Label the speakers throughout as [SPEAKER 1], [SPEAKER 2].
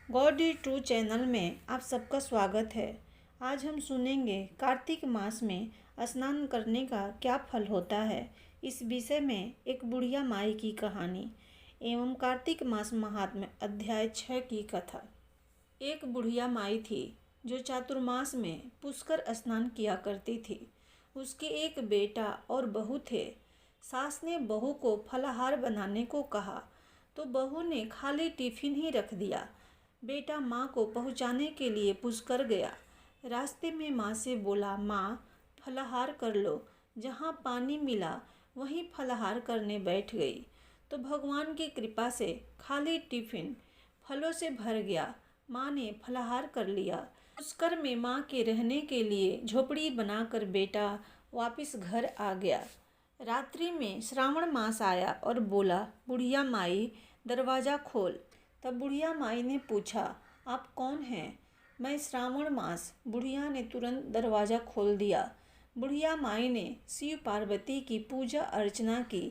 [SPEAKER 1] Gaudy true channel में आप सबका स्वागत है। आज हम सुनेंगे कार्तिक मास में स्नान करने का क्या फल होता है। इस विषय में एक बुढ़िया माई की कहानी एवं कार्तिक मास महात्म्य अध्याय 6 की कथा। एक बुढ़िया माई थी जो चातुर्मास में पुष्कर स्नान किया करती थी। उसके एक बेटा और बहू थे। सास ने बहू को फलाहार बनाने को कहा तो बहू ने खाली टिफिन ही रख दिया। बेटा माँ को पहुँचाने के लिए पुष्कर गया। रास्ते में माँ से बोला, माँ फलाहार कर लो। जहाँ पानी मिला वहीं फलाहार करने बैठ गई तो भगवान की कृपा से खाली टिफिन फलों से भर गया। माँ ने फलाहार कर लिया। पुष्कर में माँ के रहने के लिए झोपड़ी बनाकर बेटा वापस घर आ गया। रात्रि में श्रावण मास आया और बोला, बुढ़िया माई दरवाज़ा खोल। तब बुढ़िया माई ने पूछा, आप कौन हैं? मैं श्रावण मास। बुढ़िया ने तुरंत दरवाज़ा खोल दिया। बुढ़िया माई ने शिव पार्वती की पूजा अर्चना की,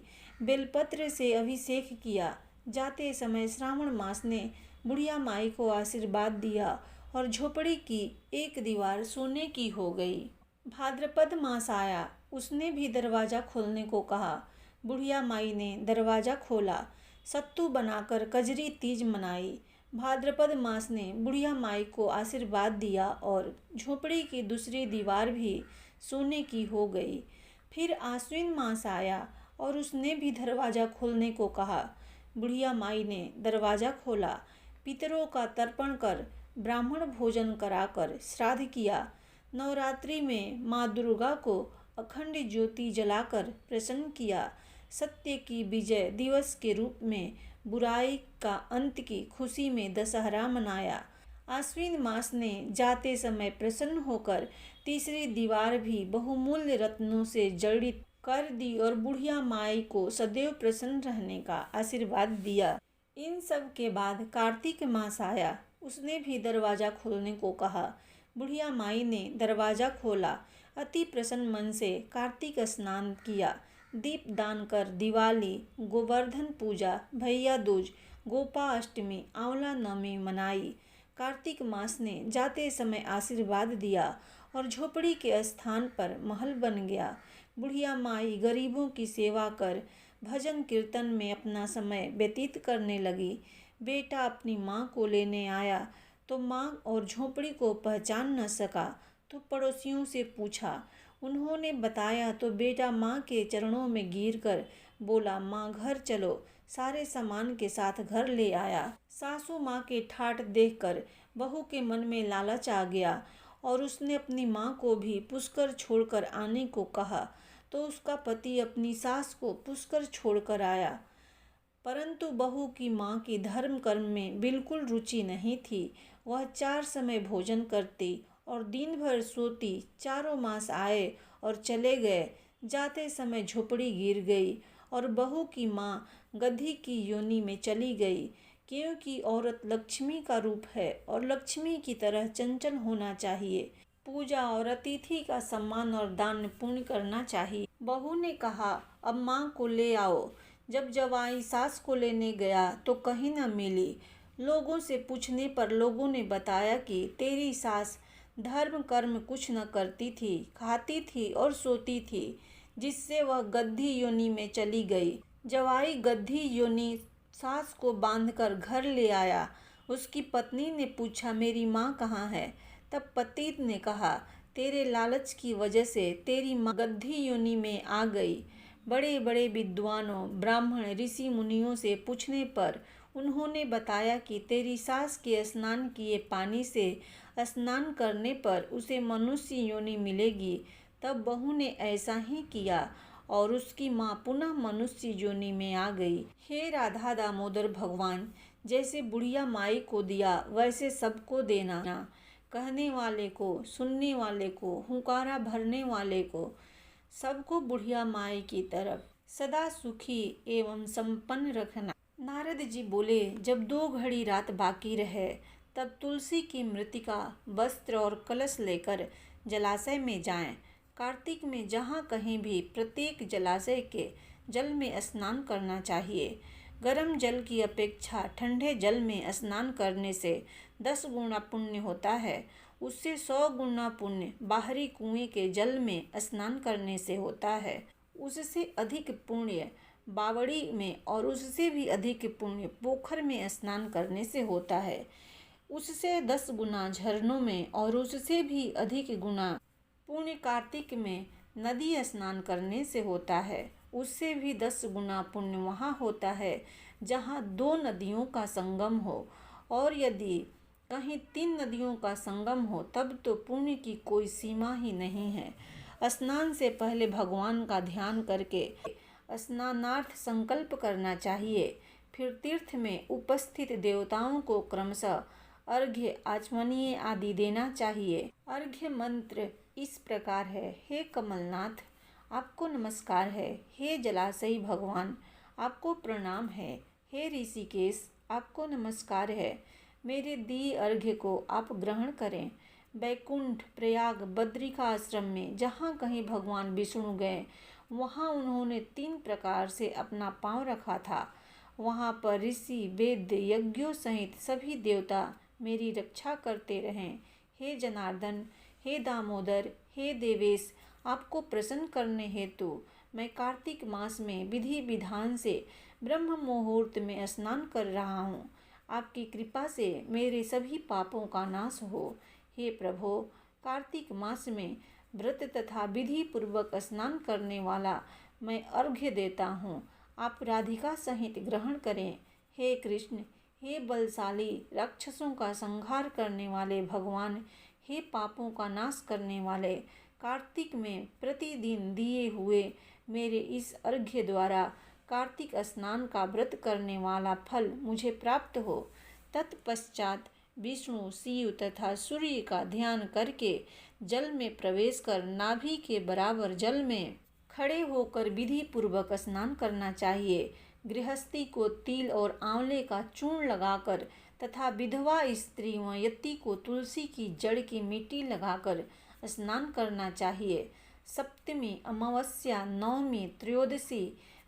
[SPEAKER 1] बेलपत्र से अभिषेक किया। जाते समय श्रावण मास ने बुढ़िया माई को आशीर्वाद दिया और झोपड़ी की एक दीवार सोने की हो गई। भाद्रपद मास आया, उसने भी दरवाज़ा खोलने को कहा। बुढ़िया माई ने दरवाज़ा खोला। सत्तू बनाकर कजरी तीज मनाई। भाद्रपद मास ने बुढ़िया माई को आशीर्वाद दिया और झोपड़ी की दूसरी दीवार भी सोने की हो गई। फिर आश्विन मास आया और उसने भी दरवाज़ा खोलने को कहा। बुढ़िया माई ने दरवाज़ा खोला। पितरों का तर्पण कर ब्राह्मण भोजन कराकर श्राद्ध किया। नवरात्रि में माँ दुर्गा को अखंड ज्योति जलाकर प्रसन्न किया। सत्य की विजय दिवस के रूप में बुराई का अंत की खुशी में दशहरा मनाया। आश्विन मास ने जाते समय प्रसन्न होकर तीसरी दीवार भी बहुमूल्य रत्नों से जड़ित कर दी और बुढ़िया माई को सदैव प्रसन्न रहने का आशीर्वाद दिया। इन सब के बाद कार्तिक मास आया। उसने भी दरवाज़ा खोलने को कहा। बुढ़िया माई ने दरवाज़ा खोला। अति प्रसन्न मन से कार्तिक स्नान किया। दीप दान कर दिवाली, गोवर्धन पूजा, भैया दूज, गोपाष्टमी, आंवला नवमी मनाई। कार्तिक मास ने जाते समय आशीर्वाद दिया और झोपड़ी के स्थान पर महल बन गया। बुढ़िया माई गरीबों की सेवा कर भजन कीर्तन में अपना समय व्यतीत करने लगी। बेटा अपनी माँ को लेने आया तो माँ और झोपड़ी को पहचान न सका तो पड़ोसियों से पूछा। उन्होंने बताया तो बेटा माँ के चरणों में गिरकर बोला, माँ घर चलो। सारे सामान के साथ घर ले आया। सासू माँ के ठाठ देखकर बहू के मन में लालच आ गया और उसने अपनी माँ को भी पुष्कर छोड़कर आने को कहा तो उसका पति अपनी सास को पुष्कर छोड़कर आया। परंतु बहू की माँ की धर्म कर्म में बिल्कुल रुचि नहीं थी। वह 4 समय भोजन करती और दिन भर सोती। चारों मास आए और चले गए। जाते समय झोपड़ी गिर गई और बहू की माँ गधी की योनि में चली गई। क्योंकि औरत लक्ष्मी का रूप है और लक्ष्मी की तरह चंचल होना चाहिए। पूजा और अतिथि का सम्मान और दान पुण्य करना चाहिए। बहू ने कहा, अब माँ को ले आओ। जब जवाई सास को लेने गया तो कहीं न मिली। लोगों से पूछने पर लोगों ने बताया कि तेरी सास धर्म कर्म कुछ न करती थी, खाती थी और सोती थी, जिससे वह गद्दी योनि में चली गई। जवाई गद्दी योनि सास को बांधकर घर ले आया। उसकी पत्नी ने पूछा, मेरी माँ कहाँ है? तब पति ने कहा, तेरे लालच की वजह से तेरी माँ गद्दी योनि में आ गई। बड़े बड़े विद्वानों, ब्राह्मण, ऋषि मुनियों से पूछने पर उन्होंने बताया कि तेरी सास के स्नान किए पानी से स्नान करने पर उसे मनुष्य योनि मिलेगी। तब बहू ने ऐसा ही किया और उसकी माँ पुनः मनुष्य योनि में आ गई। हे राधा दामोदर भगवान, जैसे बुढ़िया माई को दिया वैसे सबको देना। कहने वाले को, सुनने वाले को, हुंकारा भरने वाले को, सबको बुढ़िया माई की तरफ सदा सुखी एवं संपन्न रखना। नारद जी बोले, जब 2 घड़ी रात बाकी रहे तब तुलसी की मृतिका, वस्त्र और कलश लेकर जलाशय में जाएं। कार्तिक में जहाँ कहीं भी प्रत्येक जलाशय के जल में स्नान करना चाहिए। गर्म जल की अपेक्षा ठंडे जल में स्नान करने से 10 गुना पुण्य होता है। उससे 100 गुना पुण्य बाहरी कुएं के जल में स्नान करने से होता है। उससे अधिक पुण्य बावड़ी में और उससे भी अधिक पुण्य पोखर में स्नान करने से होता है। उससे 10 गुना झरनों में और उससे भी अधिक गुना पुण्य कार्तिक में नदी स्नान करने से होता है। उससे भी 10 गुना पुण्य वहाँ होता है जहाँ 2 नदियों का संगम हो, और यदि कहीं 3 नदियों का संगम हो तब तो पुण्य की कोई सीमा ही नहीं है। स्नान से पहले भगवान का ध्यान करके स्नानार्थ संकल्प करना चाहिए। फिर तीर्थ में उपस्थित देवताओं को क्रमशः अर्घ्य, आचमनीय आदि देना चाहिए। अर्घ्य मंत्र इस प्रकार है। हे कमलनाथ, आपको नमस्कार है। हे जलाशयी भगवान, आपको प्रणाम है। हे ऋषिकेश, आपको नमस्कार है। मेरे दिए अर्घ्य को आप ग्रहण करें। बैकुंठ, प्रयाग, बद्रिका आश्रम में जहाँ कहीं भगवान विष्णु गए वहाँ उन्होंने 3 प्रकार से अपना पांव रखा था। वहाँ पर ऋषि, वेद, यज्ञों सहित सभी देवता मेरी रक्षा करते रहें। हे जनार्दन, हे दामोदर, हे देवेश, आपको प्रसन्न करने हेतु मैं कार्तिक मास में विधि विधान से ब्रह्म मुहूर्त में स्नान कर रहा हूँ। आपकी कृपा से मेरे सभी पापों का नाश हो। हे प्रभो, कार्तिक मास में व्रत तथा विधि पूर्वक स्नान करने वाला मैं अर्घ्य देता हूँ। आप राधिका सहित ग्रहण करें। हे कृष्ण, हे बलशाली राक्षसों का संहार करने वाले भगवान, हे पापों का नाश करने वाले, कार्तिक में प्रतिदिन दिए हुए मेरे इस अर्घ्य द्वारा कार्तिक स्नान का व्रत करने वाला फल मुझे प्राप्त हो। तत्पश्चात विष्णु, शिव तथा सूर्य का ध्यान करके जल में प्रवेश कर नाभि के बराबर जल में खड़े होकर विधि पूर्वक स्नान करना चाहिए। गृहस्थी को तिल और आंवले का चूर्ण लगाकर तथा विधवा स्त्री व यति को तुलसी की जड़ की मिट्टी लगाकर स्नान करना चाहिए। सप्तमी, अमावस्या, नवमी, त्रयोदशी,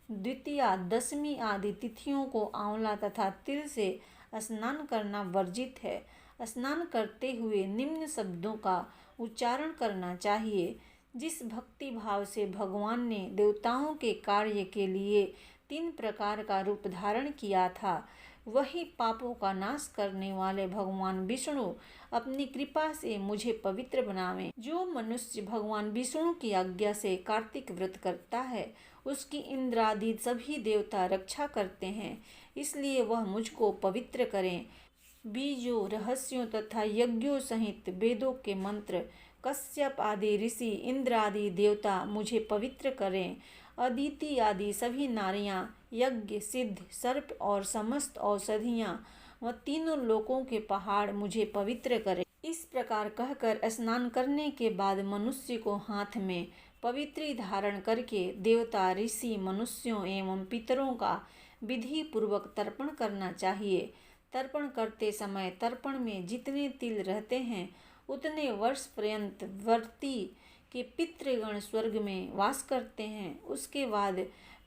[SPEAKER 1] द्वितीया, दशमी आदि तिथियों को आंवला तथा तिल से स्नान करना वर्जित है। स्नान करते हुए निम्न शब्दों का उच्चारण करना चाहिए। जिस भक्ति भाव से भगवान ने देवताओं के कार्य के लिए 3 प्रकार का रूप धारण किया था, वही पापों का नाश करने वाले भगवान विष्णु अपनी कृपा से मुझे पवित्र बनावें। जो मनुष्य भगवान विष्णु की आज्ञा से कार्तिक व्रत करता है उसकी इंद्रादि सभी देवता रक्षा करते हैं, इसलिए वह मुझको पवित्र करें। बीजों, रहस्यों तथा यज्ञों सहित वेदों के मंत्र, कश्यप आदि ऋषि, इंद्र आदि देवता मुझे पवित्र करें। अदिति आदि सभी नारियां, यज्ञ, सिद्ध, सर्प और समस्त औषधियां व तीनों लोकों के पहाड़ मुझे पवित्र करें। इस प्रकार कहकर स्नान करने के बाद मनुष्य को हाथ में पवित्री धारण करके देवता, ऋषि, मनुष्यों एवं पितरों का विधि पूर्वक तर्पण करना चाहिए। तर्पण करते समय तर्पण में जितने तिल रहते हैं उतने वर्ष पर्यंत व्रती के पितृगण स्वर्ग में वास करते हैं। उसके बाद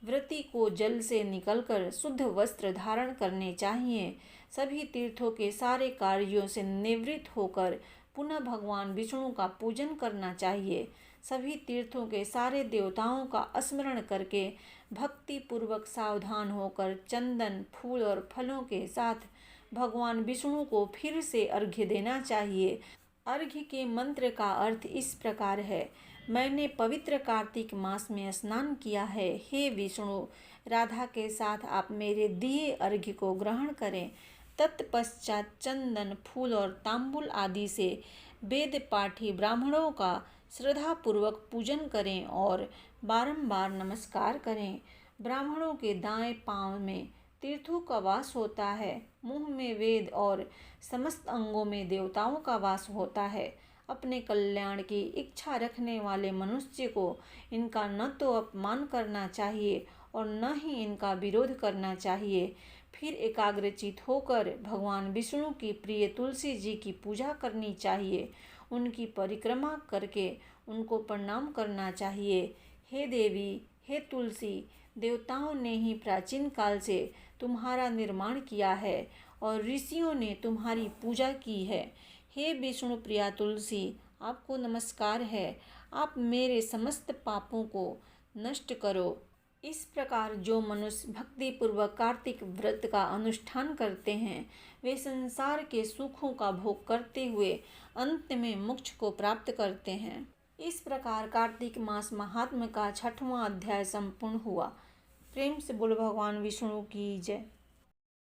[SPEAKER 1] व्रती को जल से निकलकर शुद्ध वस्त्र धारण करने चाहिए। सभी तीर्थों के सारे कार्यों से निवृत्त होकर पुनः भगवान विष्णु का पूजन करना चाहिए। सभी तीर्थों के सारे देवताओं का स्मरण करके भक्ति पूर्वक सावधान होकर चंदन, फूल और फलों के साथ भगवान विष्णु को फिर से अर्घ्य देना चाहिए। अर्घ्य के मंत्र का अर्थ इस प्रकार है। मैंने पवित्र कार्तिक मास में स्नान किया है। हे विष्णु, राधा के साथ आप मेरे दिए अर्घ्य को ग्रहण करें। तत्पश्चात चंदन, फूल और तांबुल आदि से वेद पाठी ब्राह्मणों का श्रद्धापूर्वक पूजन करें और बारंबार नमस्कार करें। ब्राह्मणों के दाएं पांव में तीर्थों का वास होता है, मुंह में वेद और समस्त अंगों में देवताओं का वास होता है। अपने कल्याण की इच्छा रखने वाले मनुष्य को इनका न तो अपमान करना चाहिए और न ही इनका विरोध करना चाहिए। फिर एकाग्रचित होकर भगवान विष्णु की प्रिय तुलसी जी की पूजा करनी चाहिए। उनकी परिक्रमा करके उनको प्रणाम करना चाहिए। हे देवी, हे तुलसी, देवताओं ने ही प्राचीन काल से तुम्हारा निर्माण किया है और ऋषियों ने तुम्हारी पूजा की है। हे विष्णु प्रिया तुलसी, आपको नमस्कार है। आप मेरे समस्त पापों को नष्ट करो। इस प्रकार जो मनुष्य भक्तिपूर्वक कार्तिक व्रत का अनुष्ठान करते हैं वे संसार के सुखों का भोग करते हुए अंत में मोक्ष को प्राप्त करते हैं। इस प्रकार कार्तिक मास महात्म्य का 6वां अध्याय संपूर्ण हुआ। प्रेम से बोलो भगवान विष्णु की जय।